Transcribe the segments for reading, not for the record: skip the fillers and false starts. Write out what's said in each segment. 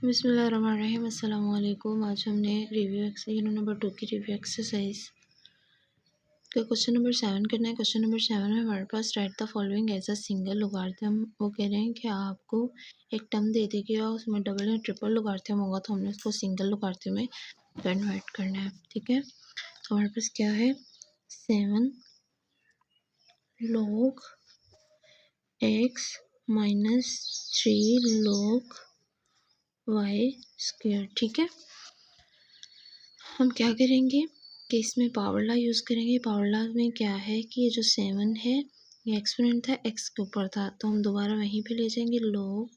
बिस्मिल्लाहिर्रहमानिर्रहीम। अस्सलाम वालेकुम। आज हमने रिव्यू यूनिट नंबर 2 की रिव्यू एक्सरसाइज का क्वेश्चन नंबर 7 करना है। क्वेश्चन नंबर 7 में हमारे पास write the following as a single logarithm. वो कह रहे हैं कि आपको एक टर्म दे दी गया, उसमें डबल या ट्रिपल लोगारिथम होगा तो हमने उसको सिंगल लोगारिथम में कन्वर्ट करना है। ठीक है, तो हमारे पास क्या है, 7 log x minus 3 log y square. ठीक है, हम क्या करेंगे कि इसमें पावर लॉ यूज़ करेंगे। पावर लॉ में क्या है कि ये जो 7 है ये एक्सपोनेंट था, एक्स के ऊपर था, तो हम दोबारा वहीं पे ले जाएंगे, log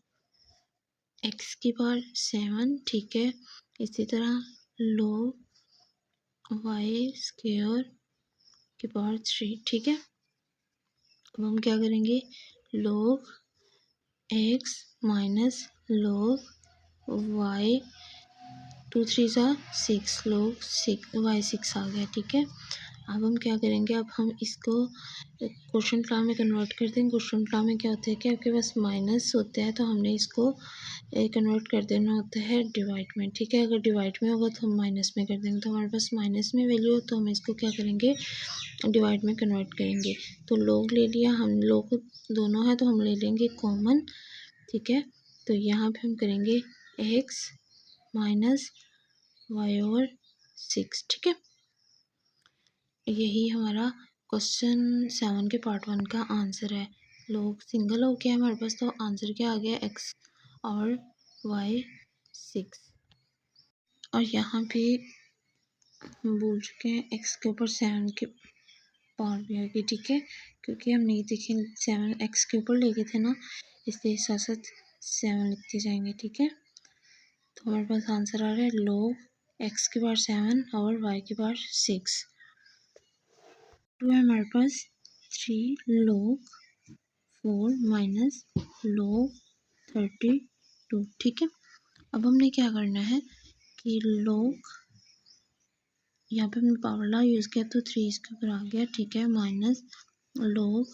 एक्स की पावर 7। ठीक है, इसी तरह log वाई स्क्वायर की पावर 3। ठीक है, अब हम क्या करेंगे, log X minus log Y, 2 3 6, log 6 Y 6 आ गया। ठीक है, अब हम क्या करेंगे, अब हम इसको क्वोशंट लॉ में कन्वर्ट कर देंगे। क्वोशंट लॉ में क्या होता है कि आपके पास माइनस होता है तो हमने इसको कन्वर्ट कर देना होता है डिवाइड में। ठीक है, अगर डिवाइड में होगा तो हम माइनस में कर देंगे, तो हमारे पास माइनस में वैल्यू हो तो हम इसको क्या करेंगे, डिवाइड में कन्वर्ट करेंगे। तो लोग ले लिया, हम लोग दोनों है तो हम ले लेंगे कॉमन। ठीक है, तो यहाँ पे हम करेंगे एक्स माइनस वाई ओवर 6। ठीक है, यही हमारा क्वेश्चन 7 के पार्ट 1 का आंसर है। लोग सिंगल हो गया हमारे पास, तो आंसर क्या आ गया, एक्स और वाई 6। और यहाँ पे हम बोल चुके हैं एक्स के ऊपर 7 के पावर भी आ गई। ठीक है, क्योंकि हम नहीं देखें 7 एक्स के ऊपर ले गए थे ना, इसलिए साथ साथ 7 लिखते जाएंगे। ठीक है, तो हमारे पास आंसर आ रहा है लोग एक्स की पावर 7 और वाई की पावर 6। तो है हमारे पास 3 log 4 माइनस log 32। ठीक है, अब हमने क्या करना है कि log, यहाँ पे हमने पावर लॉ यूज़ किया तो 3 इसके ऊपर आ गया। ठीक है, माइनस log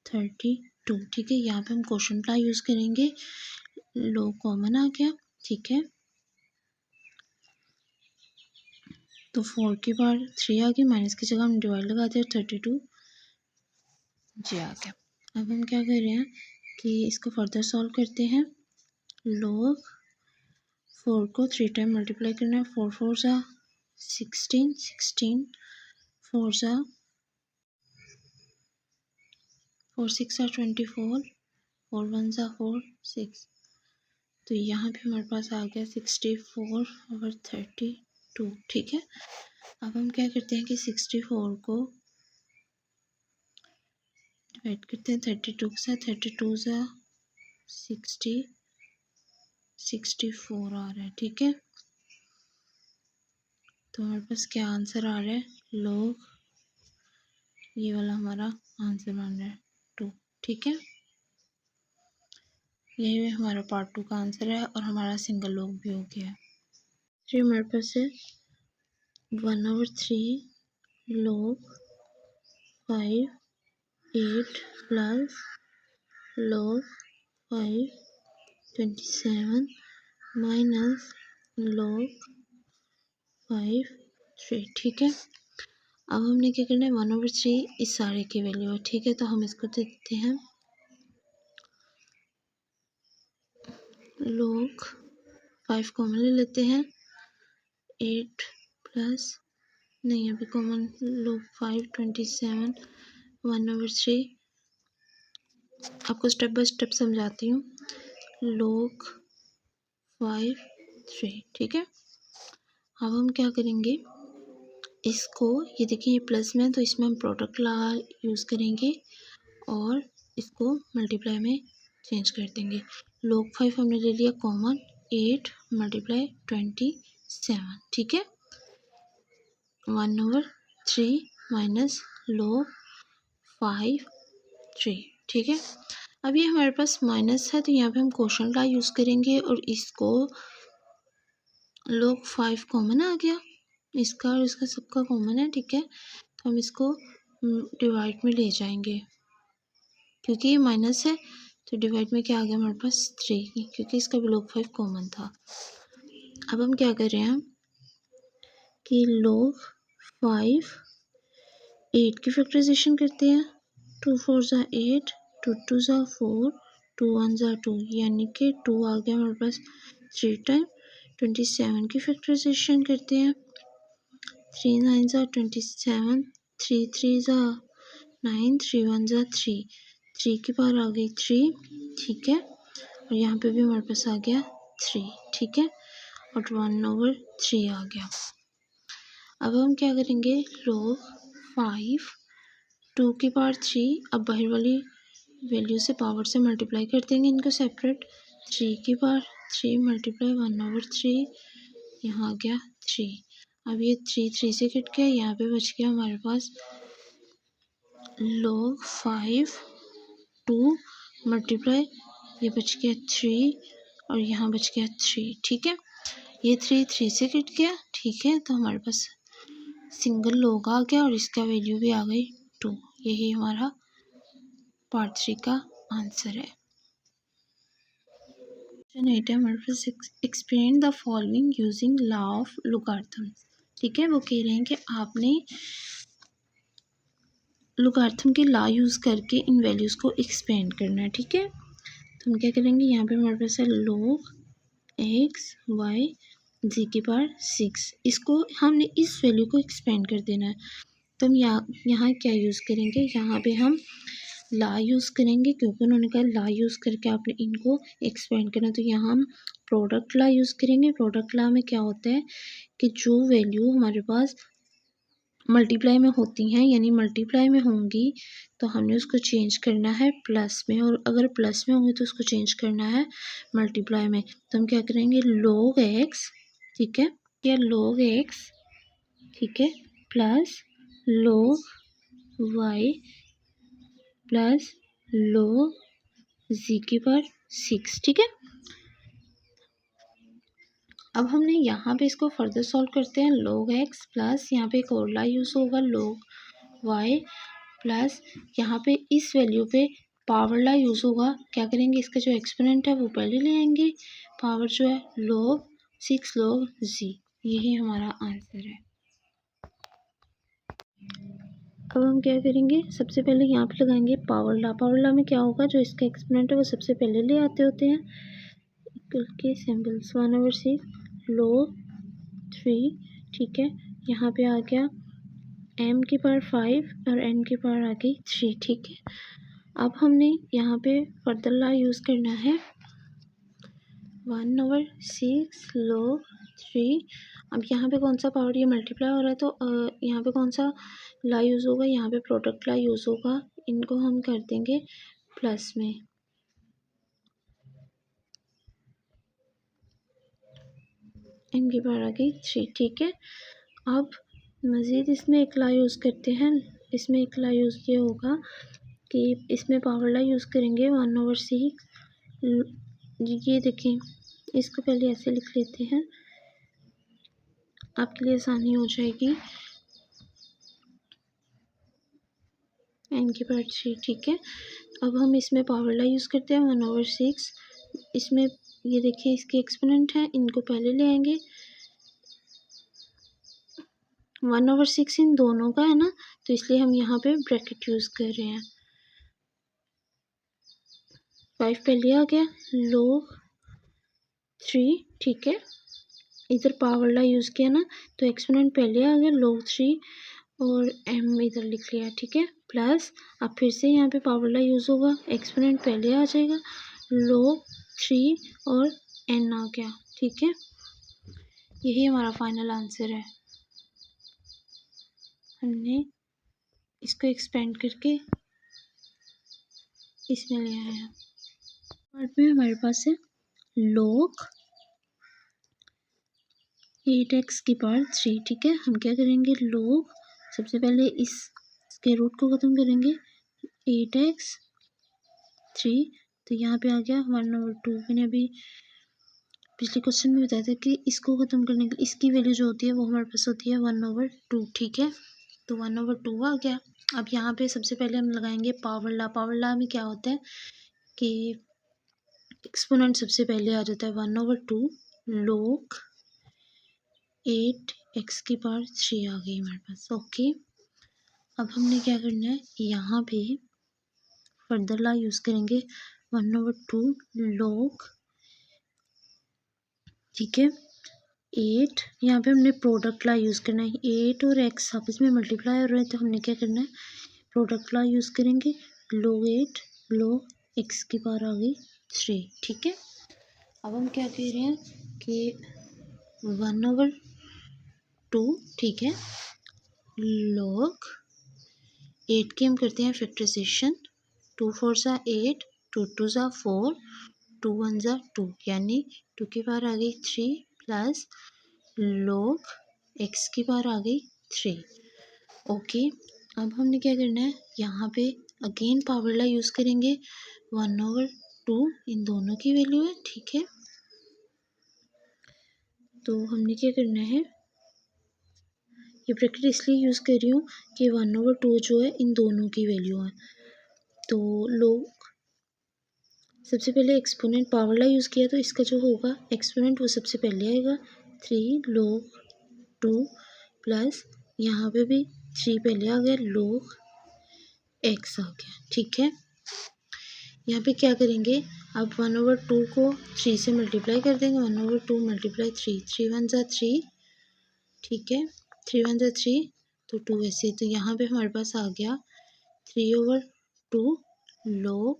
32। ठीक है, यहाँ पे हम क्वोशंट लॉ यूज़ करेंगे, log कॉमन आ गया। ठीक है, तो 4 की पावर 3 आ गई, माइनस की जगह हम डिवाइड लगा दिया, 32 जी आ गया। अब हम क्या कर रहे हैं कि इसको फर्दर सॉल्व करते हैं। log 4 को 3 टाइम मल्टीप्लाई करना है, 4 4 जा 16, 16 4 जा 4 6 जा 24, 4 1 जा 4 6, तो यहाँ पे हमारे पास आ गया 64 और 32। ठीक है, अब हम क्या करते हैं कि 64 को डिवाइड करते हैं 32 के साथ, 32 जा 60, 64 आ रहा है। ठीक है, तो हमारे पास क्या आंसर आ रहा है, लोग ये वाला हमारा आंसर बन रहा है 2। ठीक है, यही हमारा पार्ट 2 का आंसर है और हमारा सिंगल लोग भी हो गया है। फिर हमारे पास है 1/3 log 5 8 plus log 5 27 minus log 5 3। ठीक है, अब हमने क्या करना है, 1/3 इस सारे की वैल्यू है। ठीक है, तो हम इसको देखते हैं, log 5 कॉमन ले लेते हैं, 8 प्लस नहीं अभी कॉमन, log 5 27 1/3। आपको स्टेप बाय स्टेप समझाती हूँ, log 5 3। ठीक है, अब हम क्या करेंगे, इसको ये देखिए ये प्लस में है तो इसमें हम प्रोडक्ट लॉ यूज़ करेंगे और इसको मल्टीप्लाई में चेंज कर देंगे। log 5 हमने ले लिया कॉमन, 8 मल्टीप्लाई 27। ठीक है, 1/3 माइनस log 5 3। ठीक है, अब ये हमारे पास माइनस है तो यहाँ पे हम क्वोशंट लॉ यूज़ करेंगे और इसको log 5 कॉमन आ गया, इसका और इसका सबका कॉमन है। ठीक है, तो हम इसको डिवाइड में ले जाएंगे, क्योंकि ये माइनस है तो डिवाइड में क्या आ गया हमारे पास 3, क्योंकि इसका भी log 5 कॉमन था। अब हम क्या कर रहे हैं कि log 5 8 की फैक्टराइजेशन करते हैं। 2 4 ज़ा 8, 2 2 ज़ा 4, 2 1 ज़ा 2, यानी कि 2 आ गया हमारे पास 3 टाइम। 27 की फैक्टराइजेशन करते हैं। 3 9 ज़ा 27, 3 3 ज़ा 9, 3 1 ज़ा 3, 3 की पावर आ गई 3, ठीक है। और यहाँ पे भी हमारे पास आ गया 3, ठीक है। और 1/3 आ गया। अब हम क्या करेंगे log 5 2 की पावर 3, अब बाहर वाली वैल्यू से पावर से मल्टीप्लाई कर देंगे इनको सेपरेट। 3 की पावर 3 मल्टीप्लाई 1/3, यहाँ आ गया 3। अब ये 3 3 से कट गया, यहाँ पे बच गया हमारे पास log 5 2 मल्टीप्लाई, ये बच गया 3 और यहाँ बच गया 3, ठीक है। ये 3 3 से कट गया, ठीक है। तो हमारे पास सिंगल log आ गया और इसका वैल्यू भी आ गई 2। यही हमारा पार्ट 3 का आंसर है। क्वेश्चन 8 है हमारे पास, explain the following using law of logarithm. ठीक है, वो कह रहे हैं कि आपने लोगारिथम के लॉ यूज़ करके इन वैल्यूज़ को एक्सपेंड करना है। ठीक है, तो हम क्या करेंगे, यहाँ पे हमारे पास है log x y z की पावर 6, इसको हमने इस वैल्यू को एक्सपेंड कर देना है। तो हम यहाँ क्या यूज़ करेंगे, यहाँ पे हम ला यूज़ करेंगे, क्योंकि उन्होंने कहा ला यूज़ करके आपने इनको एक्सपेंड करना। तो यहाँ हम प्रोडक्ट ला यूज़ करेंगे। प्रोडक्ट ला में क्या होता है कि जो वैल्यू हमारे पास मल्टीप्लाई में होती हैं, यानी मल्टीप्लाई में होंगी, तो हमने उसको चेंज करना है प्लस में, और अगर प्लस में होंगे तो उसको चेंज करना है मल्टीप्लाई में। तो हम क्या करेंगे log x, ठीक है, या log x, ठीक है, plus log y plus log z की पावर 6, ठीक है। अब हमने यहाँ पे इसको फर्दर सॉल्व करते हैं। log x प्लस यहाँ पे एक और ला यूज़ होगा log y प्लस यहाँ पे इस वैल्यू पे पावर ला यूज़ होगा। क्या करेंगे, इसका जो एक्सपोनेंट है वो पहले ले आएंगे, पावर जो है log 6 log z, यही हमारा आंसर है। अब हम क्या करेंगे, सबसे पहले यहाँ पे लगाएंगे पावर ला। पावर ला में क्या होगा, जो इसका एक्सपोनेंट है वो सबसे पहले ले आते होते हैं। इक्वल के सिंबल्स 1/6 log 3, ठीक है। यहाँ पे आ गया m की पावर 5 और n की पावर आ गई 3, ठीक है। अब हमने यहाँ पे फर्दर ला यूज़ करना है 1/6 log 3। अब यहाँ पे कौन सा पावर, ये मल्टीप्लाई हो रहा है, तो यहाँ पे कौन सा ला यूज़ होगा, यहाँ पे प्रोडक्ट ला यूज़ होगा। इनको हम कर देंगे प्लस में, इनकी पावर आ गई 3, ठीक है। अब मज़ीद इसमें एक ला यूज़ करते हैं। इसमें एक ला यूज़ ये होगा कि इसमें पावर ला यूज़ करेंगे 1/6। ये देखें, इसको पहले ऐसे लिख लेते हैं, आपके लिए आसानी हो जाएगी। n की पावर 3, ठीक है। अब हम इसमें पावर ला यूज़ करते हैं 1/6। इसमें ये देखिए इसके एक्सपोनेंट हैं, इनको पहले ले आएंगे। 1/6 इन दोनों का है ना, तो इसलिए हम यहाँ पे ब्रैकेट यूज़ कर रहे हैं। 5 पहले आ गया log 3, ठीक है। इधर पावर ला यूज़ किया ना, तो एक्सपोनेंट पहले आ गया log 3 और m इधर लिख लिया, ठीक है। प्लस अब फिर से यहाँ पे पावर ला यूज़ होगा, एक्सपोनेंट पहले आ जाएगा, log 3 और n आ गया, ठीक है। यही हमारा फाइनल आंसर है। हमने इसको एक्सपेंड करके इसमें ले आए हैं। पार्ट में हमारे पास है log 8x की पावर 3, ठीक है। हम क्या करेंगे, log सबसे पहले इसके रूट को ख़त्म करेंगे 8x 3, तो यहाँ पे आ गया 1/2। मैंने अभी पिछले क्वेश्चन में बताया था कि इसको ख़त्म करने के लिए इसकी वैल्यू जो होती है वो हमारे पास होती है 1/2, ठीक है। तो 1/2 आ गया। अब यहाँ पे सबसे पहले हम लगाएंगे पावर ला। पावर ला में क्या होता है कि एक्सपोनेंट सबसे पहले आ जाता है 1/2 log 8x³ आ गई हमारे पास। ओके, अब हमने क्या करना है, यहाँ पे फर्दर लॉ यूज़ करेंगे 1/2 log, ठीक है। 8, यहाँ पे हमने प्रोडक्ट लॉ यूज़ करना है। 8 और x आपस में मल्टीप्लाई हो रहे हैं तो हमने क्या करना है, प्रोडक्ट लॉ यूज़ करेंगे। log 8 log x³ आ गई 3, ठीक है। अब हम क्या कह रहे हैं कि 1/2, ठीक है, log 8 की हम करते हैं फैक्टराइजेशन। 2 4 सा 8, 2 2 सा 4, 2 1 सा 2, यानी 2 की पावर आ गई 3 प्लस log x की पावर आ गई 3। ओके, अब हमने क्या करना है, यहाँ पे अगेन पावर लॉ यूज़ करेंगे। 1/2 इन दोनों की वैल्यू है, ठीक है। तो हमने क्या करना है, ये ब्रैकेट इसलिए यूज़ कर रही हूँ कि 1/2 जो है इन दोनों की वैल्यू है। तो लोग सबसे पहले एक्सपोनेंट पावर लॉ यूज़ किया तो इसका जो होगा एक्सपोनेंट वो सबसे पहले आएगा। 3 log 2 प्लस यहाँ पे भी 3 पहले आ गया, log x आ गया, ठीक है। यहाँ पे क्या करेंगे, अब 1/2 को 3 से मल्टीप्लाई कर देंगे। 1/2 मल्टीप्लाई 3, 3 1 सा 3, ठीक है, 3 1 सा 3, तो 2 ऐसे, तो यहाँ पे हमारे पास आ गया 3/2 log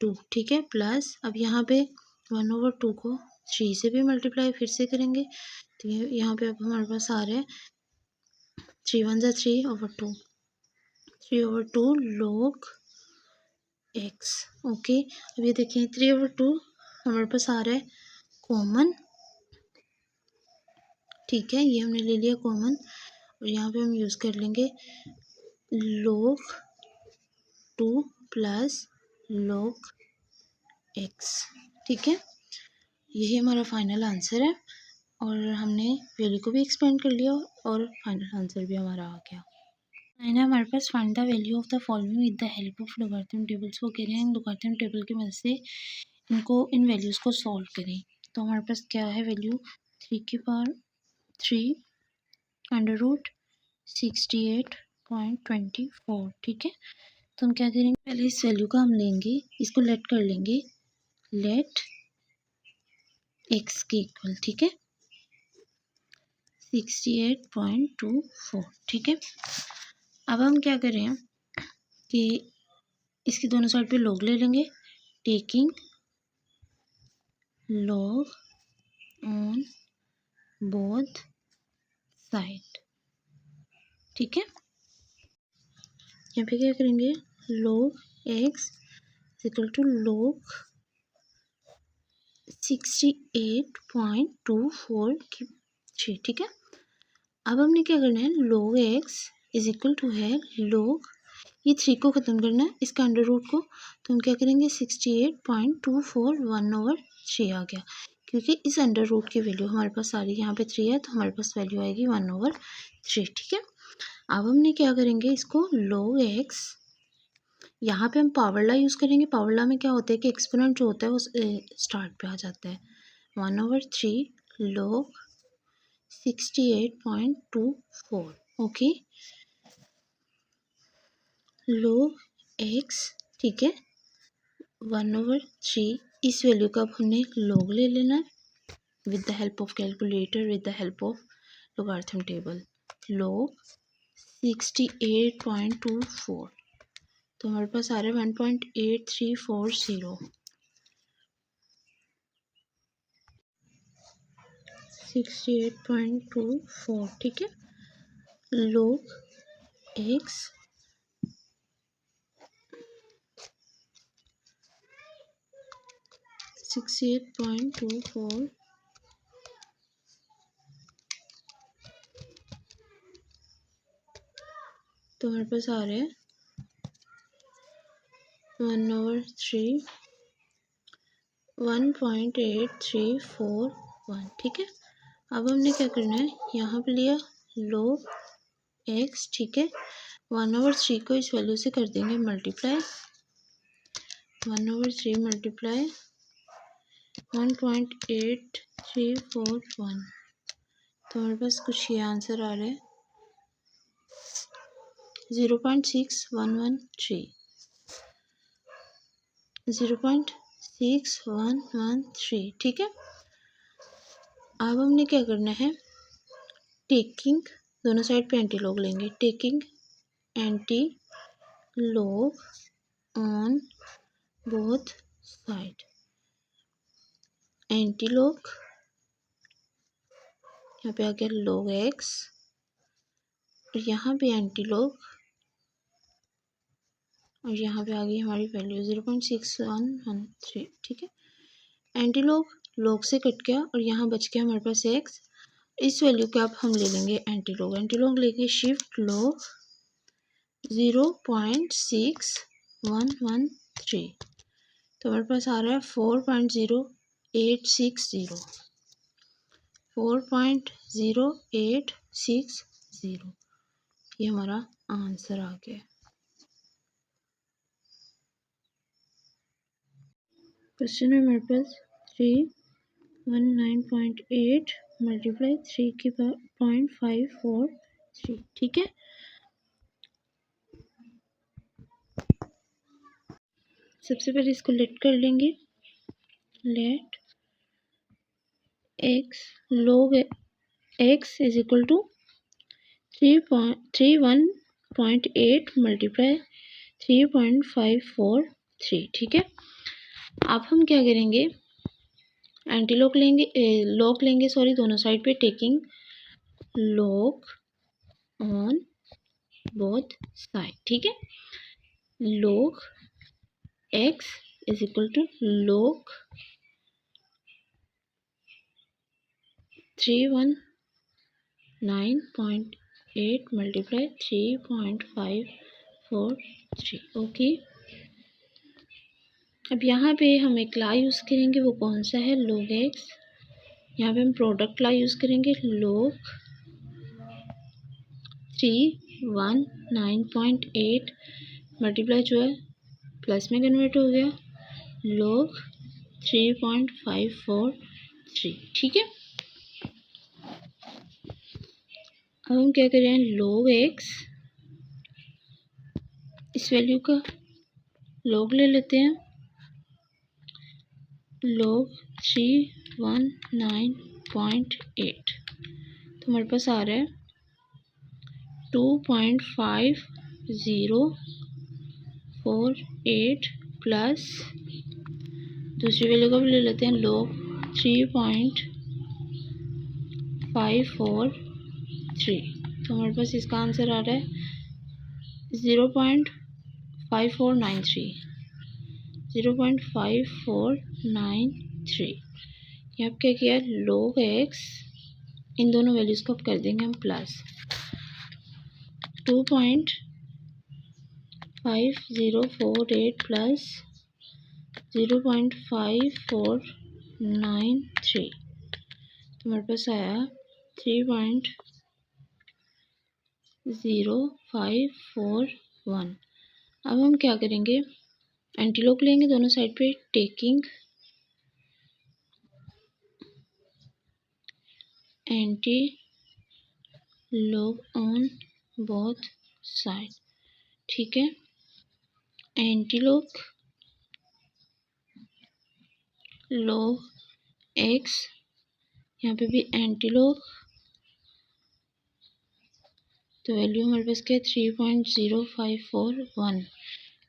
2, ठीक है, प्लस अब यहाँ पे 1/2 को 3 से भी मल्टीप्लाई फिर से करेंगे तो यहाँ पे अब हमारे पास आ रहा है 3 1 सा 3/2, 3/2 log x। ओके, अब ये देखें 3/2 हमारे पास आ रहा है कॉमन, ठीक है, ये हमने ले लिया कॉमन और यहाँ पे हम यूज़ कर लेंगे log 2 प्लस log x, ठीक है। यही हमारा फाइनल आंसर है और हमने वैल्यू को भी एक्सपेंड कर लिया और फाइनल आंसर भी हमारा आ गया। है हमारे पास find the value of the following with the help of logarithm tables को कह रहे हैं। लोगारिथम टेबल की मदद से इनको इन वैल्यूज़ को सॉल्व करें। तो हमारे पास क्या है वैल्यू, 3 की पावर 3 √68.24, ठीक है। तो हम क्या करेंगे, पहले इस वैल्यू का हम लेंगे, इसको लेट कर लेंगे, लेट x के इक्वल, ठीक है, 68.24, ठीक है। अब हम क्या करें कि इसकी दोनों साइड पे log ले लेंगे, taking log on both side, ठीक है। यहाँ पे क्या करेंगे, log x equal to log 68.24 की 3, ठीक है। अब हमने क्या करना है, log x is equal to है log, ये 3 को ख़त्म करना है इसका अंडर रूट को, तो हम क्या करेंगे 68.24 1/3 आ गया, क्योंकि इस अंडर रूट की वैल्यू हमारे पास सारी यहाँ पे 3 है तो हमारे पास वैल्यू आएगी 1/3, ठीक है। अब हमने क्या करेंगे, इसको log x, यहाँ पे हम पावर लॉ यूज़ करेंगे। पावर लॉ में क्या होता है कि एक्सपोनेंट जो होता है वो स्टार्ट पे आ जाता है। 1/3 log 68.24, ओके, log x, ठीक है, 1/3, इस वैल्यू का अब हमने log ले लेना है with the help of calculator, with the help of logarithm table. log 68.24, तो हमारे पास आ रहा है 1.8340, 68.24, ठीक है। log x 68.24 तो हमारे पास आ रहे हैं 1/3 1.8341, ठीक है। अब हमने क्या करना है, यहाँ पे लिया log x, ठीक है, 1/3 को इस वैल्यू से कर देंगे मल्टीप्लाई, 1/3 मल्टीप्लाई 1.8341, तो हमारे पास कुछ ये आंसर आ रहा है 0.6113, 0.6113। ठीक है। अब हमने क्या करना है, टेकिंग, दोनों साइड पे एंटी लॉग लेंगे, taking anti log on both side, anti log यहाँ पे आ गया log x और यहाँ पे एंटी लॉग और यहाँ पे आ गई हमारी वैल्यू 0.6113। ठीक है। एंटी लॉग से कट गया और यहाँ बच गया हमारे पास x। इस वैल्यू का अब हम ले लेंगे एंटी लॉग लेके शिफ्ट लॉग 0.6113, तो हमारे पास आ रहा है 4.0860, 4.0860। ये हमारा आंसर आ गया। क्वेश्चन है हमारे पास 319.8 मल्टीप्लाई 3.543। ठीक है। सबसे पहले इसको लेट कर लेंगे, let x log x is equal to 3.31.8 multiply 3.543। ठीक है। अब हम क्या करेंगे, एंटी लॉग लेंगे, लॉग लेंगे सॉरी, दोनों साइड पे taking log on both side. ठीक है। log x is equal to log 319.8 multiply 3.543। Okay. अब यहाँ पे हम एक ला यूज़ करेंगे, वो कौन सा है, log x। यहाँ पे हम प्रोडक्ट ला यूज़ करेंगे, log 319.8 मल्टीप्लाई जो है प्लस में कन्वर्ट हो गया log 3.543। ठीक है। अब हम क्या करें, log x, इस वैल्यू का log ले लेते हैं, log 319.8, तो हमारे पास आ रहा है 2.5048 प्लस दूसरी वैल्यू का भी ले लेते हैं log 3.543, तो हमारे पास इसका आंसर आ रहा है 0.5493, 0.5493। यहाँ क्या किया, log x, इन दोनों वैल्यूज़ को अब कर देंगे हम प्लस 2.5048 प्लस 0.5493, तो हमारे पास आया 3.0541। अब हम क्या करेंगे, एंटी लॉग लेंगे दोनों साइड पे, taking anti log on both side. ठीक है। एंटी लॉग log x, यहाँ पे भी एंटी लॉग, तो वैल्यू हमारे पास क्या है 3.0541।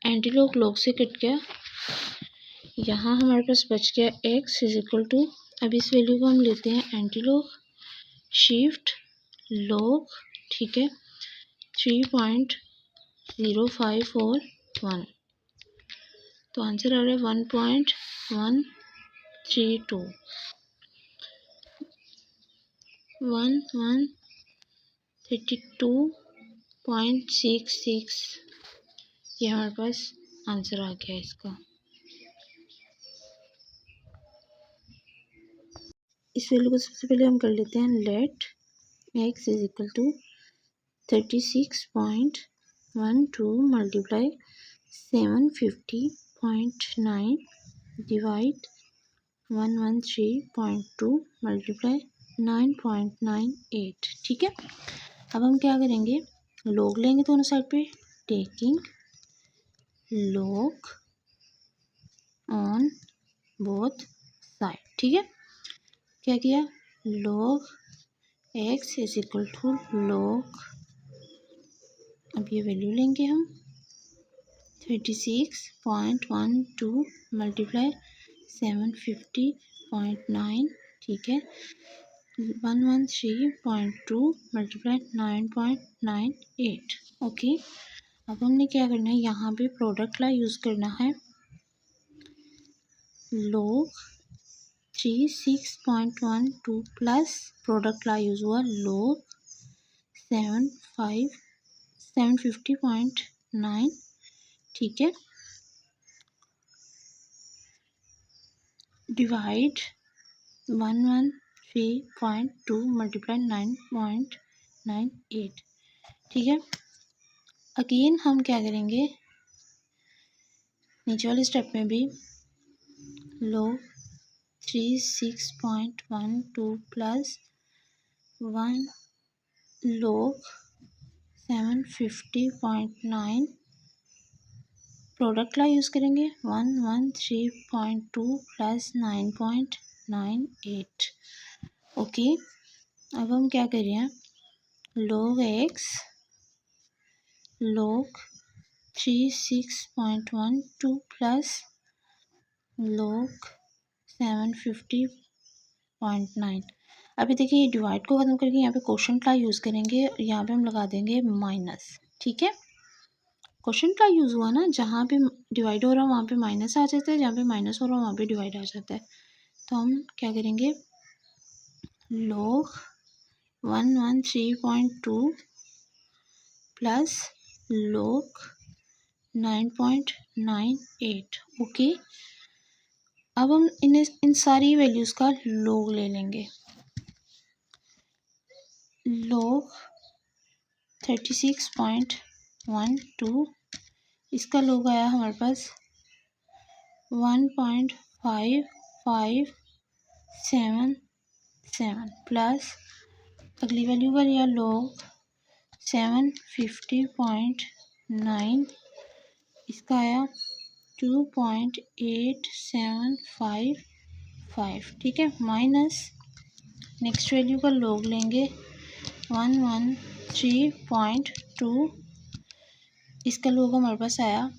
एंटी लॉग से कट गया, यहाँ हमारे पास बच गया x इज इक्वल टू, अब इस वैल्यू को हम लेते हैं एंटी लॉग शिफ्ट लॉग, ठीक है, 3.0541, तो आंसर आ रहा है 1.132, 1132.66। ये हमारे पास आंसर आ गया इसका। इस वैल्यू को सबसे पहले हम कर लेते हैं let x is equal to 36.12 multiply 750.9 divide 113.2 multiply 9.98, ठीक है। अब हम क्या करेंगे, log लेंगे दोनों साइड पे, taking log on both side, ठीक है। क्या किया, log x is equal to log, अब ये वैल्यू लेंगे हम 36.12 मल्टीप्लाई 750.9, ठीक है। 113.2 मल्टीप्लाई 9.98, ओके। अब हमने क्या करना है, यहाँ पे प्रोडक्ट ला यूज़ करना है, log 36.12 प्लस प्रोडक्ट ला यूज़ हुआ log 750.9, ठीक है, डिवाइड 113.2 मल्टीप्लाई 9.98, ठीक है। अगेन हम क्या करेंगे, नीचे वाले स्टेप में भी log 36.12 प्लस 1 log 750.9 प्रोडक्ट ला यूज़ करेंगे, 113.2 प्लस 9.98, ओके। अब हम क्या कर रहे हैं, log x log 36.12 plus log 750.9। अभी देखिए, ये डिवाइड को ख़त्म करके यहाँ पे क्वोशंट ला यूज़ करेंगे, यहाँ पे हम लगा देंगे माइनस, ठीक है। क्वोशंट ला यूज़ हुआ ना, जहाँ पे डिवाइड हो रहा है वहाँ पे माइनस आ जाता है, जहाँ पे माइनस हो रहा है वहाँ पे डिवाइड आ जाता है। तो हम क्या करेंगे, log 113.2 प्लस log 9.98, ओके। अब हम इन सारी वैल्यूज़ का log ले लेंगे, log 36.12, इसका log आया हमारे पास 1.5577 प्लस अगली वैल्यू का लिया log 750.9, इसका आया 2.8755, ठीक है, माइनस नेक्स्ट वैल्यू का log लेंगे 113.2, इसका log हमारे पास आया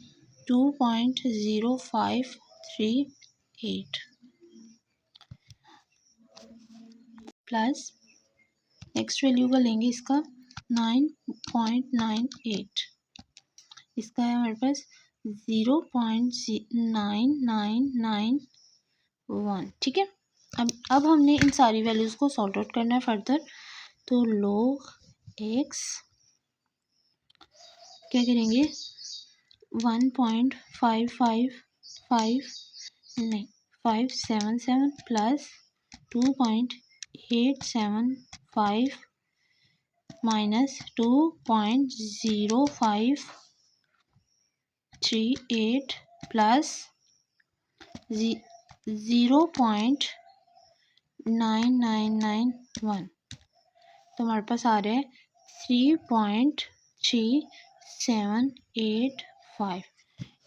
2.0538 प्लस नेक्स्ट वैल्यू का लेंगे इसका 9.98, इसका है हमारे पास 0.9991, ठीक है। अब हमने इन सारी वैल्यूज़ को सॉल्व आउट करना है फर्दर, तो log x क्या करेंगे, 577 प्लस 2.875 माइनस 2.0538 प्लस 0.9991, तो हमारे पास आ रहा है 3.3785,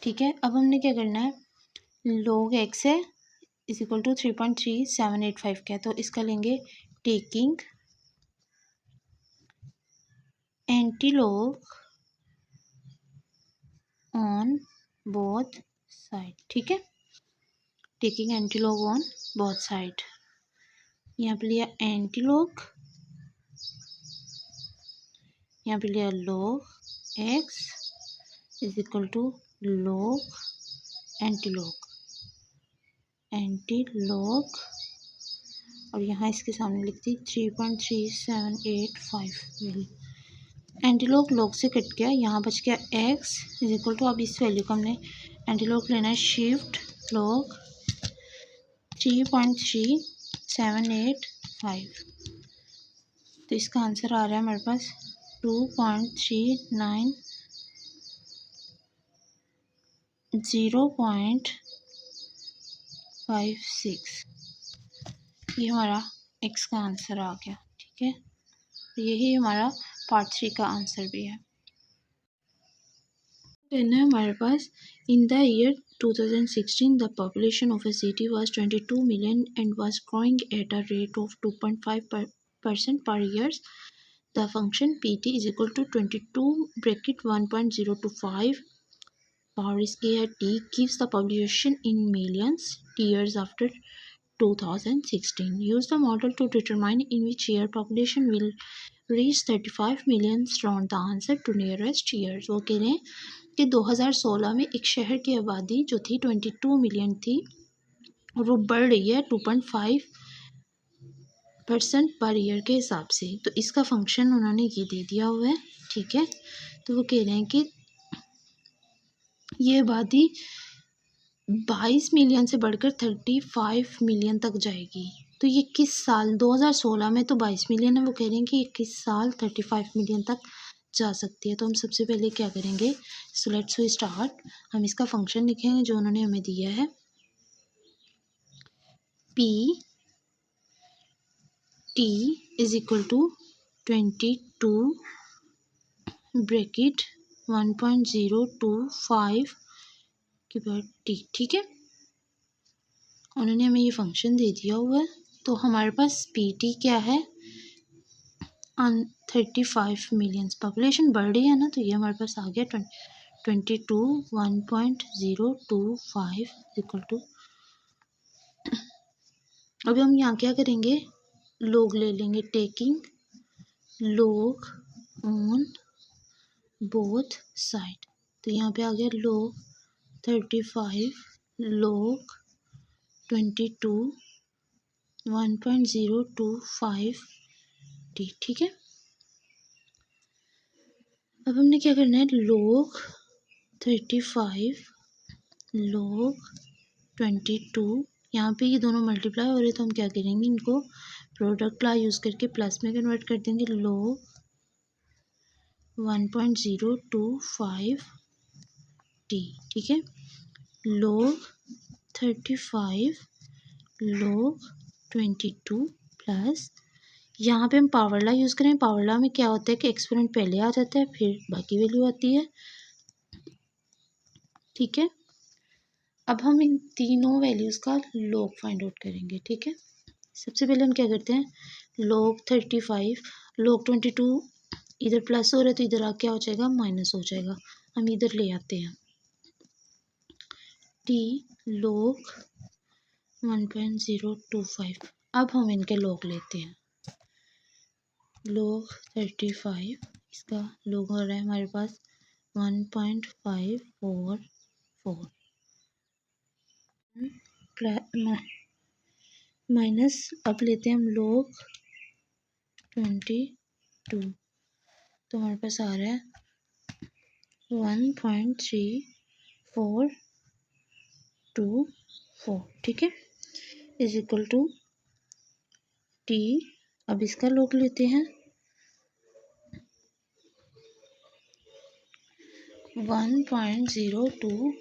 ठीक है। अब हमने क्या करना है, log x है इज इक्वल टू 3.3785 का है, तो इसका लेंगे taking antilog on both side, ठीक है, taking antilog on both side, यहाँ पे लिया एंटीलॉग, यहाँ पे लिया log x is equal to log antilog और यहाँ इसके सामने लिख दी 3.3785 वैल्यू, एंटीलॉग log से कट गया, यहाँ बच गया x इज इक्वल टू, अब इस वैल्यू का हमने एंटीलॉग लेना है, शिफ्ट log 3.3785, तो इसका आंसर आ रहा है हमारे पास 2.39 0.56, ये हमारा x का आंसर आ गया। ठीक है, यही हमारा पार्ट 3 का आंसर भी है। देन है हमारे पास, in the year 2016 the population of a city was 22 million and was growing at a rate of 2.5% per year. The function pt is equal to 22 bracket 1.025 power square t gives the population in millions years after 2016. Use the model to determine in which year population will reach 35 million. Round the answer to nearest years. वो कह रहे हैं कि 2016 में एक शहर की आबादी जो थी 22 मिलियन थी और वो बढ़ रही है 2.5% पर ईयर के हिसाब से। तो इसका फंक्शन उन्होंने ये दे दिया हुआ है। ठीक है, तो वो कह रहे हैं कि ये आबादी 22 मिलियन से बढ़कर 35 मिलियन तक जाएगी। तो ये किस साल, 2016 में तो 22 मिलियन है, वो कह रहे हैं कि ये किस साल 35 मिलियन तक जा सकती है। तो हम सबसे पहले क्या करेंगे, सो लेट्स वी स्टार्ट। हम इसका फंक्शन लिखेंगे जो उन्होंने हमें दिया है, P T is equal to 22 bracket 1.025 के बाद टी। ठीक है, उन्होंने हमें ये फंक्शन दे दिया हुआ है। तो हमारे पास पी टी क्या है, 35 मिलियंस पॉपुलेशन बढ़ रही है ना, तो ये हमारे पास आ गया 22 1.025 इक्वल टू। अभी हम यहाँ क्या करेंगे, लोग ले लेंगे, टेकिंग लोग ऑन बोथ साइड। तो यहाँ पे आ गया लोग 35 लोग 22 1.025 टी। ठीक है, अब हमने क्या करना है, लोग 35 लोग 22, यहाँ पे ये दोनों मल्टीप्लाई हो रहे तो हम क्या करेंगे, इनको प्रोडक्ट ला यूज़ करके प्लस में कन्वर्ट कर देंगे। लोग 1.025 टी। ठीक है, लोग 35 लोग 22 प्लस, यहाँ पे हम पावर ला यूज़ करें। पावर ला में क्या होता है कि एक्सपोनेंट पहले आ जाता है फिर बाकी वैल्यू आती है। ठीक है, अब हम इन तीनों वैल्यूज़ का लॉग फाइंड आउट करेंगे। ठीक है, सबसे पहले हम क्या करते हैं, लॉग 35 लॉग 22 इधर प्लस हो रहा है तो इधर आ क्या हो जाएगा, माइनस हो जाएगा। हम इधर ले आते हैं, टी लॉग 1.025। अब हम इनके लॉग लेते हैं, लॉग 35 इसका लॉग हो रहा है हमारे पास 1.544 माइनस, अब लेते हैं हम लॉग 22, तो हमारे पास आ रहा है 1.3424। ठीक है, इज इक्वल टू टी। अब इसका लॉग लेते हैं, 1.02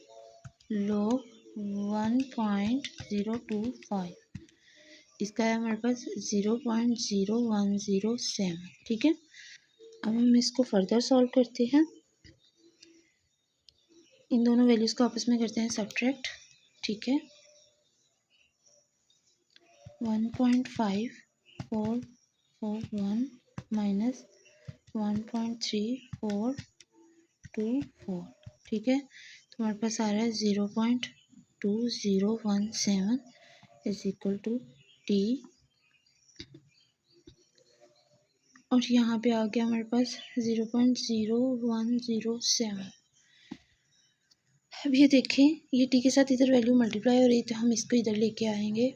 लॉग 1.025, इसका है हमारे पास 0.0107। ठीक है, अब हम इसको फर्दर सॉल्व करते हैं, इन दोनों वैल्यूज़ को आपस में करते हैं सब्ट्रैक्ट। ठीक है, 1.541 माइनस 1.3424। ठीक है, तो हमारे पास आ रहा है 0.2017 इज इक्वल टू टी, और यहाँ पे आ गया हमारे पास 0.0107। अब ये देखें, ये टी के साथ इधर वैल्यू मल्टीप्लाई हो रही तो हम इसको इधर लेके आएंगे,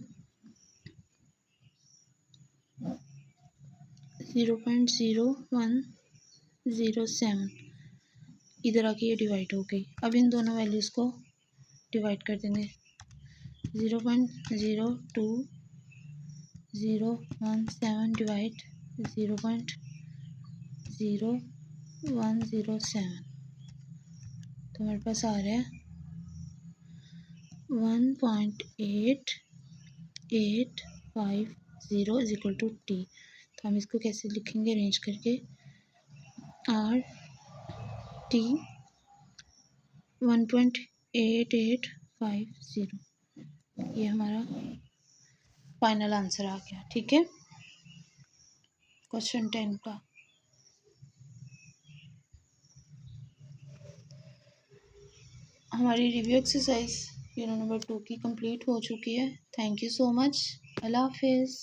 0.0107 इधर आके ये डिवाइड हो गई। अब इन दोनों वैल्यूज़ को डिवाइड कर देंगे, 0.02017 डिवाइड 0.0107, तो हमारे पास आ रहा है 1.8857 0 इज इक्वल टू टी। तो हम इसको कैसे लिखेंगे अरेंज करके, आर टी 1.8850, ये हमारा फाइनल आंसर आ गया। ठीक है, क्वेश्चन 10 का। हमारी रिव्यू एक्सरसाइज यूनिट नंबर 2 की कंप्लीट हो चुकी है। Thank you so much. अल्लाह हाफिज़।